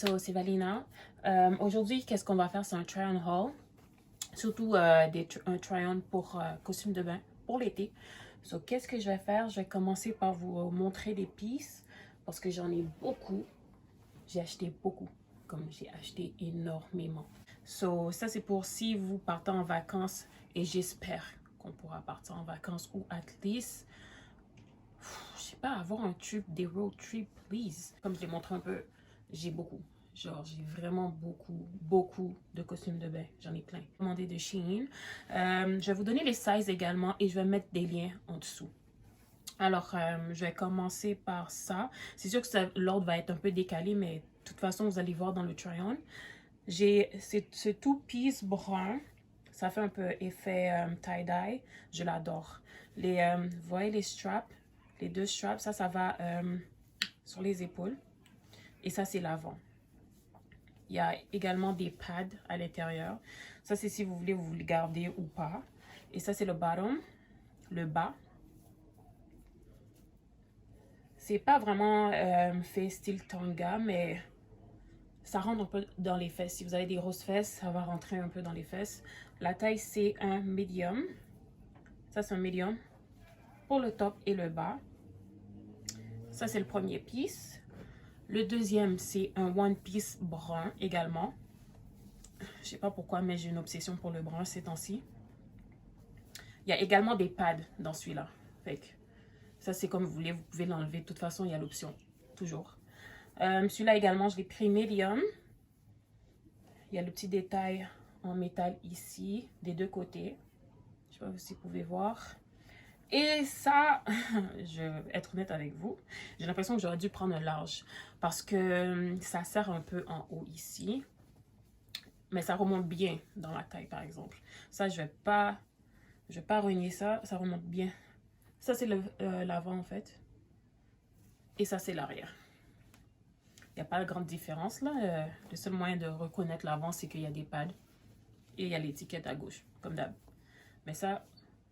So, c'est Valina. Aujourd'hui, qu'est-ce qu'on va faire? C'est un try-on haul. Surtout un try-on pour costume de bain pour l'été. So, qu'est-ce que je vais faire? Je vais commencer par vous montrer des pièces parce que j'en ai beaucoup. J'ai acheté beaucoup, comme j'ai acheté énormément. So, ça, c'est pour si vous partez en vacances et j'espère qu'on pourra partir en vacances ou at least, je sais pas, avoir un trip, des road trips, please. Comme je l'ai montré un peu, j'ai beaucoup. Genre, j'ai vraiment beaucoup de costumes de bain. J'en ai plein. Commandé de Shein. Je vais vous donner les sizes également et je vais mettre des liens en dessous. Alors, je vais commencer par ça. C'est sûr que l'ordre va être un peu décalé, mais de toute façon, vous allez voir dans le try-on. J'ai ce tout piece brun. Ça fait un peu effet tie-dye. Je l'adore. Vous voyez les straps? Les deux straps, ça va sur les épaules. Et ça, c'est l'avant. Il y a également des pads à l'intérieur. Ça, c'est si vous voulez vous le garder ou pas. Et ça, c'est le bottom, le bas. C'est pas vraiment fait style tanga, mais ça rentre un peu dans les fesses. Si vous avez des grosses fesses, ça va rentrer un peu dans les fesses. La taille, c'est un medium. Ça, c'est un medium pour le top et le bas. Ça, c'est le premier piece. Le deuxième, c'est un one piece brun également. Je sais pas pourquoi, mais j'ai une obsession pour le brun ces temps-ci. Il y a également des pads dans celui-là. Fait que ça, c'est comme vous voulez, vous pouvez l'enlever. De toute façon, il y a l'option, toujours. Celui-là également, je l'ai pris medium. Il y a le petit détail en métal ici, des deux côtés. Je sais pas si vous pouvez voir. Et ça, je vais être honnête avec vous, j'ai l'impression que j'aurais dû prendre un large parce que ça serre un peu en haut ici. Mais ça remonte bien dans la taille, par exemple. Ça, je vais pas renier ça. Ça remonte bien. Ça, c'est l'avant, en fait. Et ça, c'est l'arrière. Il n'y a pas de grande différence, là. Le seul moyen de reconnaître l'avant, c'est qu'il y a des pads. Et il y a l'étiquette à gauche, comme d'hab. Mais ça,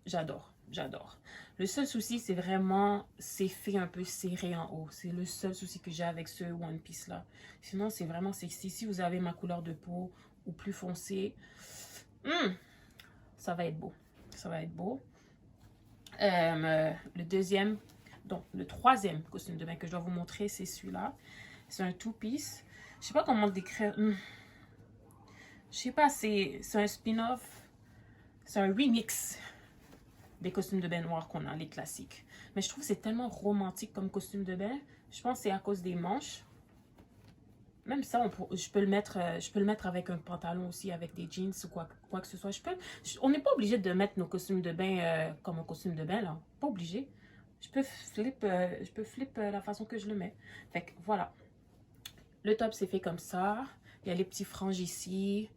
j'adore. J'adore. Le seul souci, c'est vraiment, c'est fait un peu serré en haut. C'est le seul souci que j'ai avec ce One Piece là. Sinon, c'est vraiment sexy. Si vous avez ma couleur de peau ou plus foncé, ça va être beau. Ça va être beau. Le deuxième, donc le troisième costume de bain que je dois vous montrer, c'est celui-là. C'est un two-piece. Je sais pas comment le décrire. Je sais pas, c'est un spin-off. C'est un remix des costumes de bain noirs qu'on a, les classiques. Mais je trouve que c'est tellement romantique comme costume de bain. Je pense que c'est à cause des manches. Même ça, je peux le mettre avec un pantalon aussi, avec des jeans ou quoi que ce soit. On n'est pas obligé de mettre nos costumes de bain comme un costume de bain, là. Pas obligé. Je peux flip la façon que je le mets. Fait que voilà. Le top, c'est fait comme ça. Il y a les petits franges ici.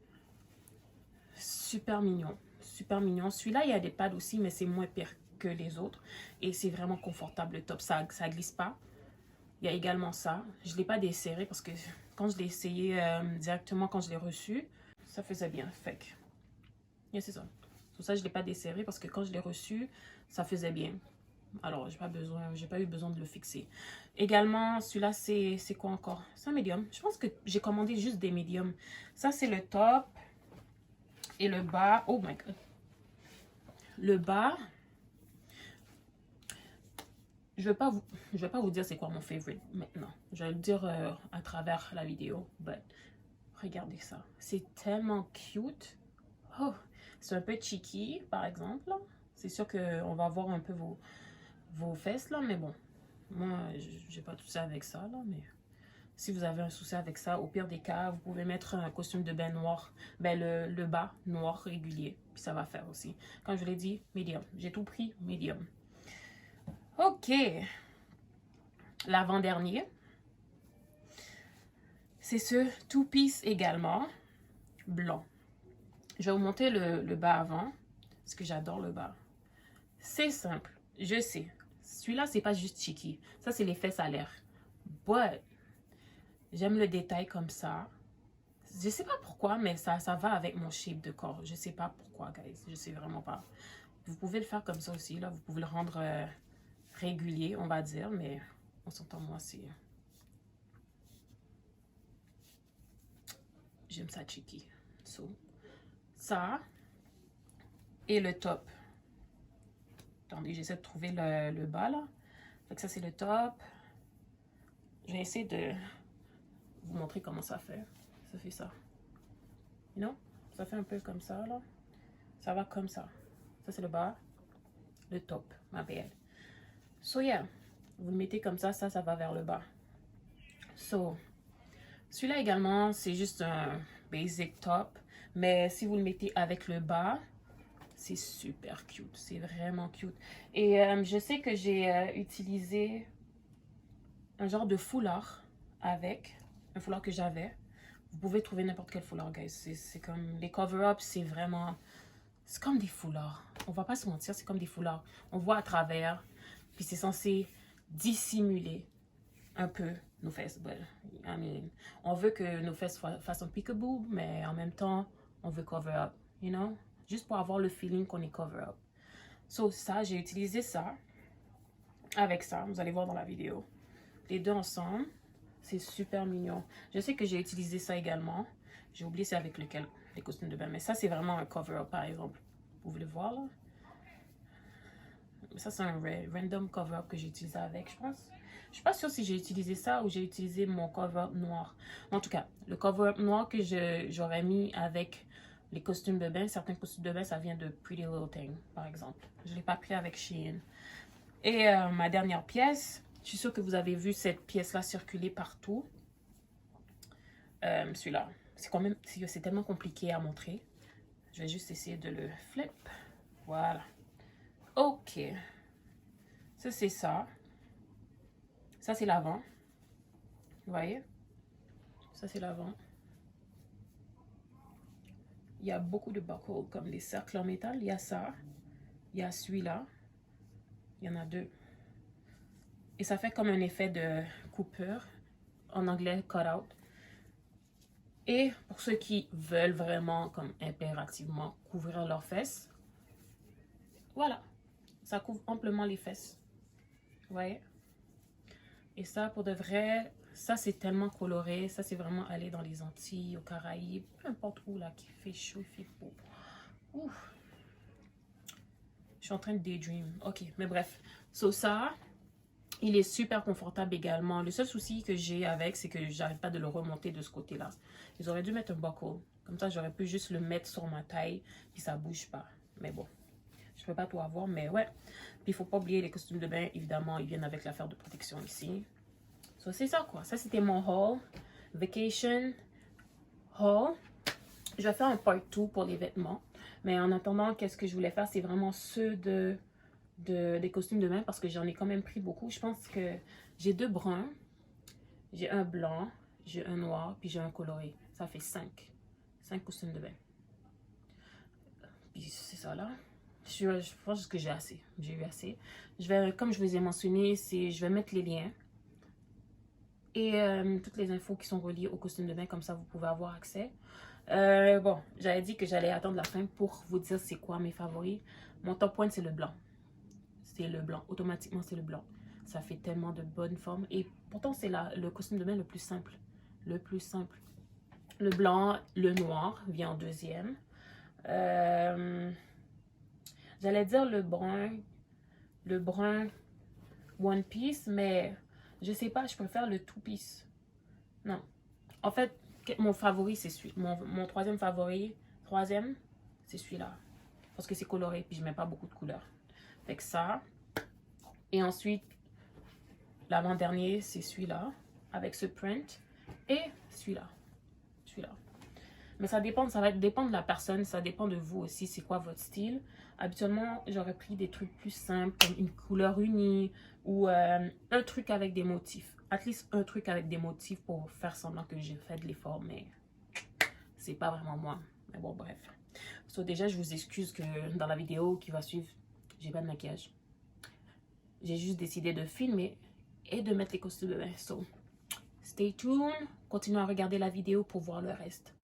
Super mignon. Super mignon. Celui-là, il y a des pads aussi, mais c'est moins pire que les autres. Et c'est vraiment confortable, le top. Ça glisse pas. Il y a également ça. Je ne l'ai pas desserré parce que quand je l'ai essayé directement, quand je l'ai reçu, ça faisait bien. Fait que, yeah, c'est ça. Pour ça, je ne l'ai pas desserré parce que quand je l'ai reçu, ça faisait bien. Alors, j'ai pas eu besoin de le fixer. Également, celui-là, c'est quoi encore? C'est un médium. Je pense que j'ai commandé juste des médiums. Ça, c'est le top et le bas. Oh my God. Le bas, je vais pas vous dire c'est quoi mon favorite maintenant. Je vais le dire à travers la vidéo. But regardez ça. C'est tellement cute. Oh, c'est un peu cheeky, par exemple. C'est sûr qu'on va voir un peu vos fesses, là. Mais bon, moi, j'ai pas tout ça avec ça, là. Mais si vous avez un souci avec ça, au pire des cas, vous pouvez mettre un costume de bain noir. Ben, le bas noir régulier. Puis ça va faire aussi. Comme je l'ai dit, medium. J'ai tout pris, medium. Ok. L'avant-dernier. C'est ce two-piece également. Blanc. Je vais vous montrer le bas avant. Parce que j'adore le bas. C'est simple. Je sais. Celui-là, c'est pas juste cheeky. Ça, c'est les fesses à l'air. But, j'aime le détail comme ça. Je sais pas pourquoi, mais ça va avec mon shape de corps. Je sais pas pourquoi, guys. Je sais vraiment pas. Vous pouvez le faire comme ça aussi, là. Vous pouvez le rendre régulier, on va dire. Mais on s'entend, moi, c'est... J'aime ça cheeky. So, ça et le top. Attendez, j'essaie de trouver le bas là. Donc ça c'est le top. Je vais essayer de vous montrer comment ça fait. Ça fait ça. You know? Ça fait un peu comme ça là. Ça va comme ça. Ça c'est le bas. Le top, ma belle. So yeah, vous le mettez comme ça va vers le bas. So, celui-là également, c'est juste un basic top. Mais si vous le mettez avec le bas, c'est super cute. C'est vraiment cute. Et je sais que j'ai utilisé un genre de foulard avec. Un foulard que j'avais. Vous pouvez trouver n'importe quel foulard, guys. C'est comme... Les cover-ups, c'est vraiment... C'est comme des foulards. On va pas se mentir, c'est comme des foulards. On voit à travers. Puis c'est censé dissimuler un peu nos fesses. But, I mean, on veut que nos fesses fassent un peekaboo, mais en même temps, on veut cover up, you know? Juste pour avoir le feeling qu'on est cover up. So, ça, j'ai utilisé ça avec ça. Vous allez voir dans la vidéo. Les deux ensemble. C'est super mignon. Je sais que j'ai utilisé ça également. J'ai oublié c'est avec lequel, les costumes de bain. Mais ça, c'est vraiment un cover-up, par exemple. Vous voulez voir, là? Ça, c'est un random cover-up que j'ai utilisé avec, je pense. Je suis pas sûre si j'ai utilisé ça ou j'ai utilisé mon cover-up noir. En tout cas, le cover-up noir que j'aurais mis avec les costumes de bain. Certains costumes de bain, ça vient de Pretty Little Thing, par exemple. Je ne l'ai pas pris avec Shein. Et ma dernière pièce, je suis sûre que vous avez vu cette pièce-là circuler partout. Celui-là. C'est tellement compliqué à montrer. Je vais juste essayer de le flip. Voilà. Ok. Ça, c'est ça. Ça, c'est l'avant. Vous voyez? Ça, c'est l'avant. Il y a beaucoup de buckles, comme des cercles en métal. Il y a ça. Il y a celui-là. Il y en a deux. Et ça fait comme un effet de coupure. En anglais, cut-out. Et pour ceux qui veulent vraiment, comme impérativement, couvrir leurs fesses, voilà. Ça couvre amplement les fesses. Vous voyez? Et ça, pour de vrai, ça, c'est tellement coloré. Ça, c'est vraiment aller dans les Antilles, aux Caraïbes, peu importe où, là, qui fait chaud, il fait beau. Ouf. Je suis en train de daydream. Ok, mais bref. So, ça, il est super confortable également. Le seul souci que j'ai avec, c'est que j'arrive pas de le remonter de ce côté-là. Ils auraient dû mettre un buckle. Comme ça, j'aurais pu juste le mettre sur ma taille, puis ça bouge pas. Mais bon, je peux pas tout avoir, mais ouais. Puis il faut pas oublier les costumes de bain, évidemment, ils viennent avec l'affaire de protection ici. So, c'est ça, quoi. Ça, c'était mon haul. Vacation haul. Je vais faire un part 2 pour les vêtements. Mais en attendant, qu'est-ce que je voulais faire, c'est vraiment ceux des costumes de bain parce que j'en ai quand même pris beaucoup. Je pense que j'ai 2 bruns, j'ai un blanc, j'ai un noir, puis j'ai un coloré. Ça fait 5 costumes de bain. Puis c'est ça là. Je pense que j'ai assez. J'ai eu assez. Je vais, comme je vous ai mentionné, je vais mettre les liens et toutes les infos qui sont reliées au costume de bain, comme ça vous pouvez avoir accès. Bon, j'avais dit que j'allais attendre la fin pour vous dire c'est quoi mes favoris. Mon top one, c'est le blanc. C'est le blanc. Automatiquement, c'est le blanc. Ça fait tellement de bonnes formes. Et pourtant, c'est le costume de bain le plus simple. Le plus simple. Le blanc, le noir vient en deuxième. J'allais dire le brun one piece, mais je sais pas, je préfère le two piece. Non. En fait, mon favori, c'est celui-là. Mon troisième favori, c'est celui-là. Parce que c'est coloré, puis je mets pas beaucoup de couleurs. Fait que ça. Et ensuite, l'avant-dernier, c'est celui-là, avec ce print. Et celui-là. Celui-là. Mais ça va dépendre de la personne, ça dépend de vous aussi, c'est quoi votre style. Habituellement, j'aurais pris des trucs plus simples, comme une couleur unie, ou un truc avec des motifs. At least un truc avec des motifs pour faire semblant que j'ai fait de l'effort, mais c'est pas vraiment moi. Mais bon, bref. So, déjà, je vous excuse que dans la vidéo qui va suivre, j'ai pas de maquillage. J'ai juste décidé de filmer et de mettre les costumes de bain. So, stay tuned. Continuez à regarder la vidéo pour voir le reste.